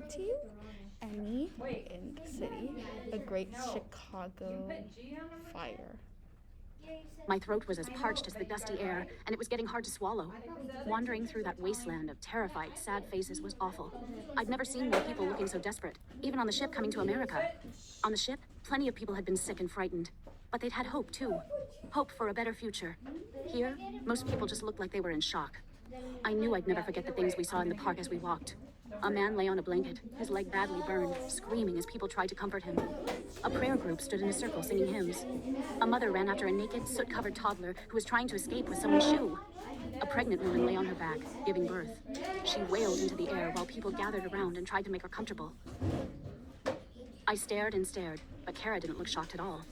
to you Emmi in the City, a great Chicago fire. My throat was as parched as the dusty air, and it was getting hard to swallow. Wandering through that wasteland of terrified, sad faces was awful. I'd never seen more people looking so desperate, even on the ship coming to America. On the ship, plenty of people had been sick and frightened, but they'd had hope too. Hope for a better future. Here, most people just looked like they were in shock. I knew I'd never forget the things we saw in the park as we walked. A man lay on a blanket, his leg badly burned, screaming as people tried to comfort him. A prayer group stood in a circle singing hymns. A mother ran after a naked, soot-covered toddler who was trying to escape with someone's shoe. A pregnant woman lay on her back, giving birth. She wailed into the air while people gathered around and tried to make her comfortable. I stared and stared, but Kara didn't look shocked at all.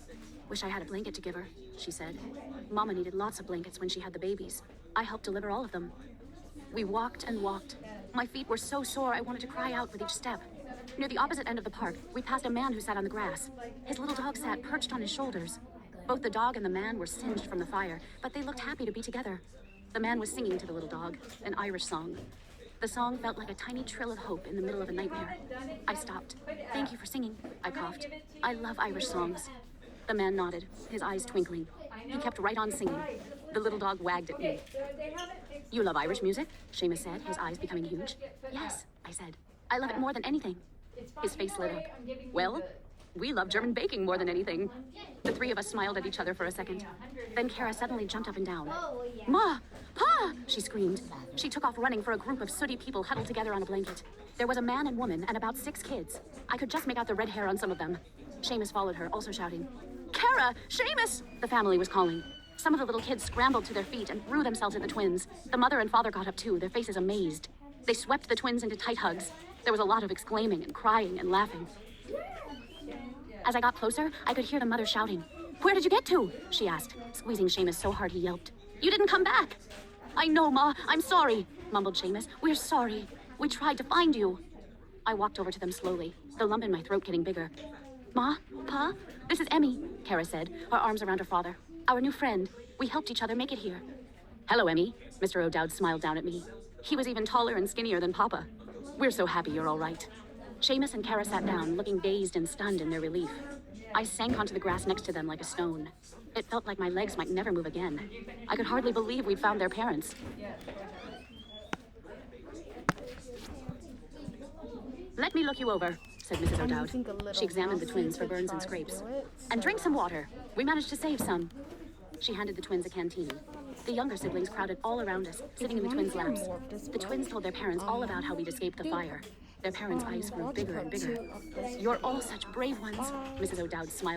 "Wish I had a blanket to give her," she said. "Mama needed lots of blankets when she had the babies. I helped deliver all of them." We walked and walked. My feet were so sore I wanted to cry out with each step. Near the opposite end of the park, we passed a man who sat on the grass. His little dog sat perched on his shoulders. Both the dog and the man were singed from the fire, but they looked happy to be together. The man was singing to the little dog, an Irish song. The song felt like a tiny trill of hope in the middle of a nightmare. I stopped. "Thank you for singing," I coughed. "I love Irish songs." The man nodded, his eyes twinkling. He kept right on singing. The little dog wagged at me. "You love Irish music?" Seamus said, his eyes becoming huge. "Yes," I said. "I love it more than anything." His face lit up. "Well, we love German baking more than anything." The three of us smiled at each other for a second. Then Kara suddenly jumped up and down. "Ma! Pa!" she screamed. She took off running for a group of sooty people huddled together on a blanket. There was a man and woman and about 6 kids. I could just make out the red hair on some of them. Seamus followed her, also shouting, "Kara! Seamus!" the family was calling. Some of the little kids scrambled to their feet and threw themselves at the twins. The mother and father got up too, their faces amazed. They swept the twins into tight hugs. There was a lot of exclaiming and crying and laughing. As I got closer, I could hear the mother shouting. "Where did you get to?" she asked, squeezing Seamus so hard he yelped. "You didn't come back!" "I know, Ma, I'm sorry," mumbled Seamus. "We're sorry. We tried to find you." I walked over to them slowly, the lump in my throat getting bigger. "Ma? Pa? This is Emmi," Kara said, her arms around her father. "Our new friend. We helped each other make it here." "Hello, Emmi," Mr. O'Dowd smiled down at me. He was even taller and skinnier than Papa. "We're so happy you're all right." Seamus and Kara sat down, looking dazed and stunned in their relief. I sank onto the grass next to them like a stone. It felt like my legs might never move again. I could hardly believe we'd found their parents. "Let me look you over," said Mrs. O'Dowd. She examined the twins for burns and scrapes. "And drink some water. We managed to save some." She handed the twins a canteen. The younger siblings crowded all around us, sitting in the twins' laps. The twins told their parents all about how we'd escaped the fire. Their parents' eyes grew bigger and bigger. "You're all such brave ones," Mrs. O'Dowd smiled.